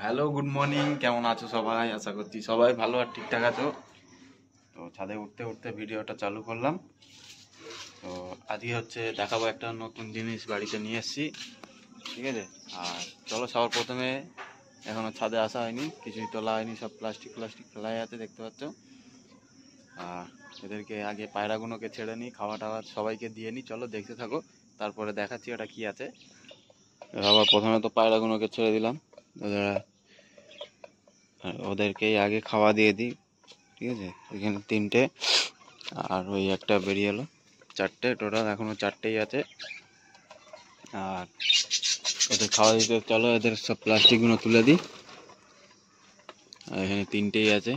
Hello, good morning. কেমন আছো সবাই? আশা করছি সবাই ভালো আর ঠিকঠাক আছো। তো ছাদে উঠতে উঠতে ভিডিওটা চালু করলাম। তো আজকে দেখাবো একটা নতুন জিনিস বাড়িতে নিয়ে এসেছি, ঠিক আছে? আর চলো, সবার প্রথমে এখনো ছাদে আসা হয়নি, কিছুই তোলা হয়নি, সব প্লাস্টিক ফেলাই আছে দেখতে পাচ্ছ। আর এদেরকে আগে পায়রাগুলোকে ছেড়ে নিই, খাওয়া টাওয়া সবাইকে দিয়ে নিই। চলো দেখতে থাকো, তারপরে দেখাচ্ছি ওটা কি আছে। আবার প্রথমে তো পায়রাগুলোকে ছেড়ে দিলাম, ওদেরকেই আগে খাওয়া দিয়ে দিই, ঠিক আছে? এখানে 3টে আর ওই একটা বেরিয়ে এলো, 4টে টোটাল, এখনো 4টেই আছে। আর ওদের খাওয়া দিতে চলো, এদের সব প্লাস্টিকগুলো তুলে দিই। আর এখানে 3টেই আছে।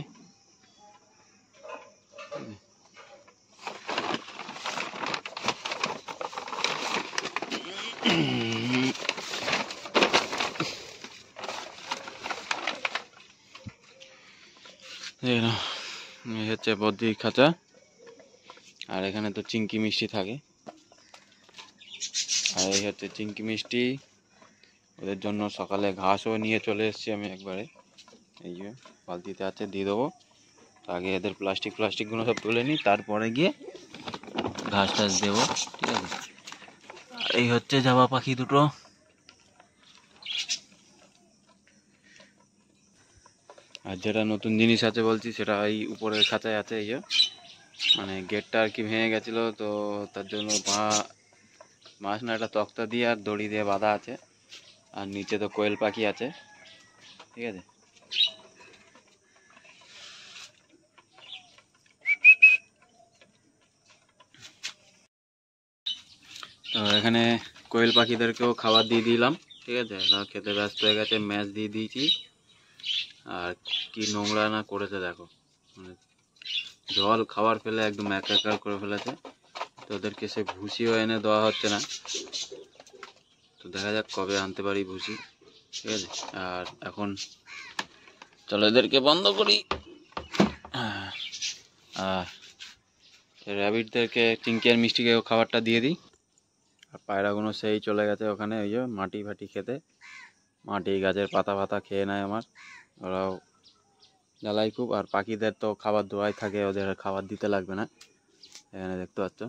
এই হচ্ছে বদ্রির খাঁচা। আর এখানে তো চিংকি মিষ্টি থাকে। আর এই হচ্ছে চিংকি মিষ্টি, ওদের জন্য সকালে ঘাসও নিয়ে চলে এসেছি আমি একবারে। এই যে বালতিতে আছে, দিয়ে দেবো। আগে এদের প্লাস্টিকগুলো সব তুলে নিই, তারপরে গিয়ে ঘাস টাস দেবো, ঠিক আছে? আর এই হচ্ছে জাবা পাখি দুটো। আর যেটা নতুন জিনিস আছে বলছি, সেটা এই উপরের খাঁচায় আছে। এই যে মানে গেটটা আর কি ভেঙে গেছিলো, তো তার জন্য বাঁশ না একটা তক্তা দিয়ে আর দড়ি দিয়ে বাঁধা আছে। আর নিচে তো কোয়েল পাখি আছে, ঠিক আছে? তো এখানে কোয়েল পাখিদেরকেও খাবার দিয়ে দিলাম, ঠিক আছে? এরা খেতে ব্যস্ত হয়ে গেছে, ম্যাচ দিয়ে দিয়েছি। আর কি নোংরা না করেছে দেখো, মানে জল খাবার ফেলে একদম একাকার করে ফেলেছে। তো ওদেরকে সে ভুসিও এনে দেওয়া হচ্ছে না। তো দেখা যাক কবে আনতে পারি ভুসি, ঠিক আছে? আর এখন চলো এদেরকে বন্ধ করি। আর র্যাবিটদেরকে চিংকি আর মিষ্টিকে খাবারটা দিয়ে দিই। আর পায়রাগুলো সেই চলে গেছে ওখানে, ওই যে মাটি ফাটি খেতে, মাটি গাছের পাতা ফাতা খেয়ে নেয় আমার। ওরাও জ্বালাই খুব। আর পাখিদের তো খাবার দেওয়াই থাকে, ওদের খাবার দিতে লাগবে না। এখানে দেখতে পাচ্ছ,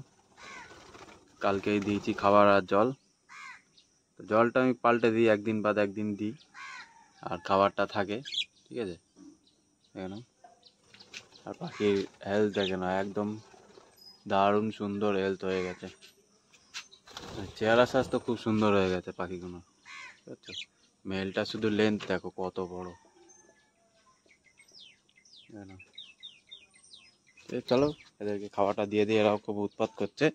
কালকেই দিয়েছি খাবার আর জল। তো জলটা আমি পাল্টে দিই, একদিন বাদ একদিন দিই, আর খাবারটা থাকে, ঠিক আছে? এখানে আর পাখির হেলথ দেখে না, একদম দারুণ সুন্দর হেলথ হয়ে গেছে। চেহারা স্বাস্থ্য খুব সুন্দর হয়ে গেছে পাখিগুলো, ঠিক আছে? মেলটা শুধু লেন্থ দেখো কত বড়। চলো এদেরকে খাওয়াটা দিয়ে দিয়ে, এরাও খুব উৎপাত করছে।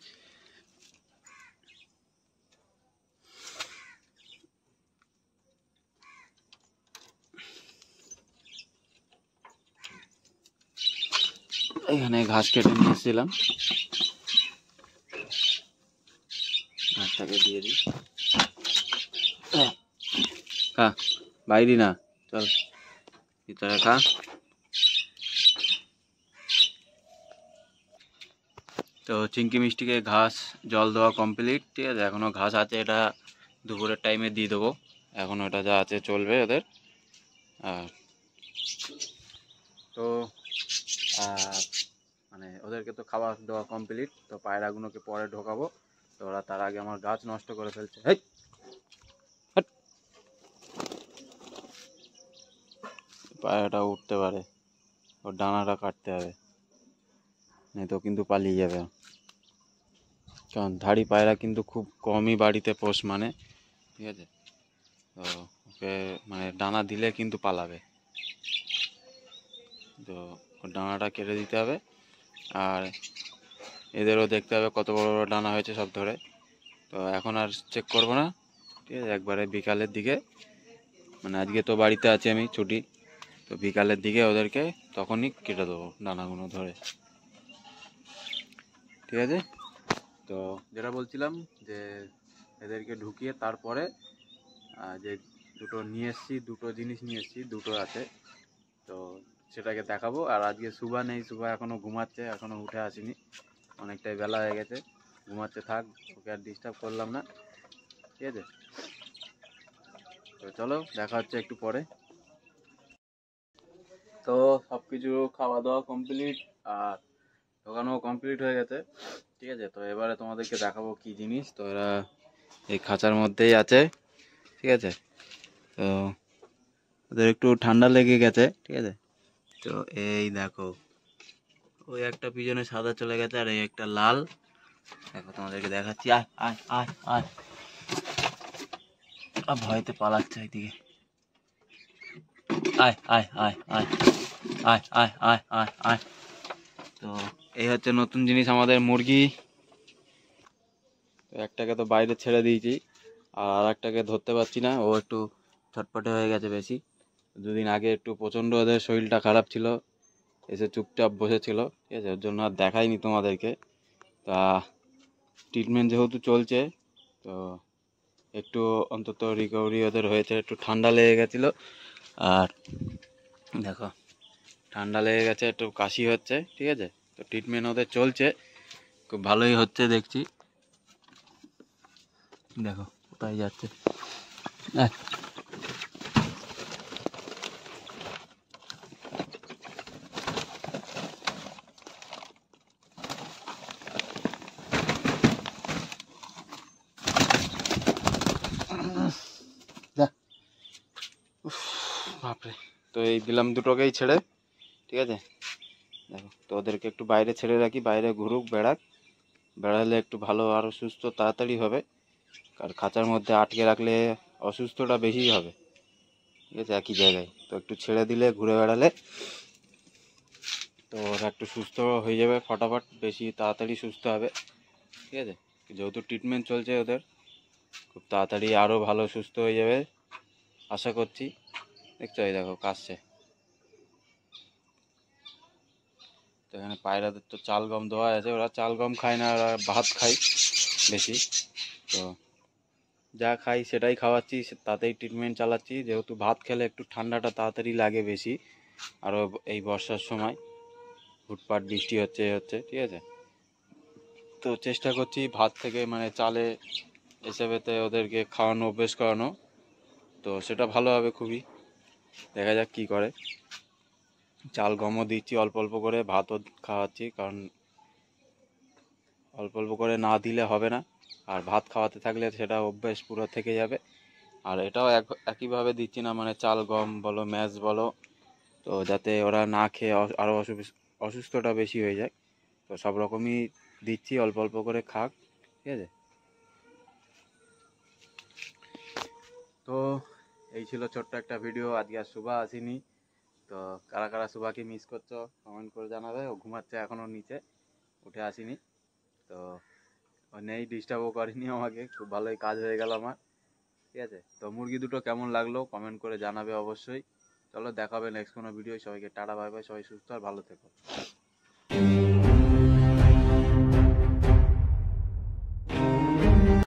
এখানে ঘাস কেটে নিয়ে এসেছিলাম, ঘাসটাকে দিয়ে দিই। খা, বাইরে না, চল ভিতরে খা। তো চিংকি মিষ্টিকে ঘাস জল দেওয়া কমপ্লিট, ঠিক আছে? এখনও ঘাস আছে, এটা দুপুরের টাইমে দিয়ে দেবো। এখন ওটা যা আছে চলবে ওদের। আর তো মানে ওদেরকে তো খাবার দেওয়া কমপ্লিট, তো পায়রাগুলোকে পরে ঢোকাবো। তো ওরা তার আগে আমার গাছ নষ্ট করে ফেলছে। হেই, পায়রাটা উঠতে পারে, ওর ডানাটা কাটতে হবে, नहीं तो কিন্তু পালিয়ে যাবে। কারণ ধাড়ি পায়রা কিন্তু খুব কমই বাড়িতে পোষ, মানে ঠিক আছে? তো ওকে মানে ডানা দিলে কিন্তু পালাবে, তো ওর ডানাটা কেটে দিতে হবে। আর এদেরও দেখতে হবে কত বড় বড় ডানা হয়েছে সব ধরে। তো এখন আর চেক করবো না, ঠিক আছে? একবারে বিকালের দিকে, মানে আজকে তো বাড়িতে আছি আমি, ছুটি, তো বিকালের দিকে ওদেরকে তখনই কেটে দেবো ডানাগুলো ধরে, ঠিক আছে? তো যেটা বলছিলাম, যে এদেরকে ঢুকিয়ে তারপরে যে দুটো জিনিস নিয়ে এসেছি, দুটো আছে, তো সেটাকে দেখাবো। আর আজকে সুভা নেই, সুভা এখনও ঘুমাচ্ছে, এখনও উঠে আসেনি, অনেকটাই বেলা হয়ে গেছে, ঘুমাচ্ছে, থাক, ওকে আর ডিস্টার্ব করলাম না, ঠিক আছে? তো চলো দেখা হচ্ছে একটু পরে। তো সব কিছু খাওয়া দাওয়া কমপ্লিট আর ঢোকানো কমপ্লিট হয়ে গেছে, ঠিক আছে। তো এবারে তোমাদেরকে দেখাবো কি জিনিস। তো এরা এই খাঁচার মধ্যেই আছে, ঠিক আছে। তো ওদের একটু ঠান্ডা লেগে গেছে, ঠিক আছে। তো এই দেখো, ওই একটা পিছনে সাদা চলে গেছে আর এই একটা লাল। দেখো তোমাদেরকে দেখাচ্ছি, আয় আয় আয় আয়, ভয়তে পালাচ্ছে এইদিকে, আয় আয় আয় আয় আয় আয় আয় আয় আয়। তো এই হচ্ছে নতুন জিনিস আমাদের মুরগি। তো একটাকে তো বাইরে ছেড়ে দিয়েছি, আর একটাকে ধরতে পারছি না, ও একটু ছটপটে হয়ে গেছে বেশি। দুদিন আগে একটু প্রচণ্ড ওদের শরীরটা খারাপ ছিল, এসে চুপচাপ বসেছিল, ঠিক আছে। ওর জন্য আর দেখাইনি তোমাদেরকে। তা ট্রিটমেন্ট যেহেতু চলছে, তো একটু অন্তত রিকভারি ওদের হয়েছে, একটু ঠান্ডা লেগে গেছিলো। আর দেখো ঠান্ডা লেগে গেছে, একটু কাশি হচ্ছে, ঠিক আছে। তো ট্রিটমেন্ট ওদের চলছে, খুব ভালোই হচ্ছে দেখছি। দেখো কোথায় যাচ্ছে, বাপরে। তো এই দিলাম দুটোকেই ছেড়ে, ঠিক আছে। দেখো তো ওদেরকে একটু বাইরে ছেড়ে রাখি, বাইরে ঘুরুক বেড়াক, বেড়ালে একটু ভালো আরও সুস্থ তাড়াতাড়ি হবে। আর খাঁচার মধ্যে আটকে রাখলে অসুস্থটা বেশি হবে, ঠিক আছে, একই জায়গায়। তো একটু ছেড়ে দিলে ঘুরে বেড়ালে তো ওরা একটু সুস্থ হয়ে যাবে, ফটাফট বেশি তাড়াতাড়ি সুস্থ হবে, ঠিক আছে। যেহেতু ট্রিটমেন্ট চলছে ওদের, খুব তাড়াতাড়ি আরও ভালো সুস্থ হয়ে যাবে আশা করছি। দেখছো এই দেখো কাশছে। তো এখানে পায়রাদের তো চাল গম দেওয়া আছে, ওরা চাল গম খায় না, ওরা ভাত খায় বেশি। তো যা খাই সেটাই খাওয়াচ্ছি, তাতেই ট্রিটমেন্ট চালাচ্ছি। যেহেতু ভাত খেলে একটু ঠান্ডাটা তাড়াতাড়ি লাগে বেশি, আরও এই বর্ষার সময় হুটপাট বৃষ্টি হচ্ছে, ঠিক আছে। তো চেষ্টা করছি ভাত থেকে মানে চালে হিসেবেতে ওদেরকে খাওয়ানো, অভ্যেস করানো। তো সেটা ভালো হবে খুবই, দেখা যাক কী করে। চাল গমও দিচ্ছি অল্প অল্প করে, ভাতও খাওয়াচ্ছি, কারণ অল্প অল্প করে না দিলে হবে না। আর ভাত খাওয়াতে থাকলে সেটা অভ্যেস পুরো থেকে যাবে। আর এটাও একইভাবে দিচ্ছি না, মানে চাল গম বলো ম্যাশ বলো, তো যাতে ওরা না খেয়ে আরও অসুস্থটা বেশি হয়ে যায়। তো সব রকমই দিচ্ছি, অল্প অল্প করে খাক, ঠিক আছে। তো এই ছিল ছোট্ট একটা ভিডিও। আজকে আর শুভা আসেনি, তো কারা কারা শুভাকে মিস করছো কমেন্ট করে জানাবে। ও ঘুমাচ্ছে এখনও নিচে, উঠে আসেনি। তো ও নেই, ডিস্টার্বও করেনি আমাকে, খুব ভালোই কাজ হয়ে গেল আমার, ঠিক আছে। তো মুরগি দুটো কেমন লাগলো কমেন্ট করে জানাবে অবশ্যই। চলো দেখাবে নেক্সট কোনো ভিডিও। সবাইকে টাটা, বাই বাই, সবাই সুস্থ আর ভালো থেকো।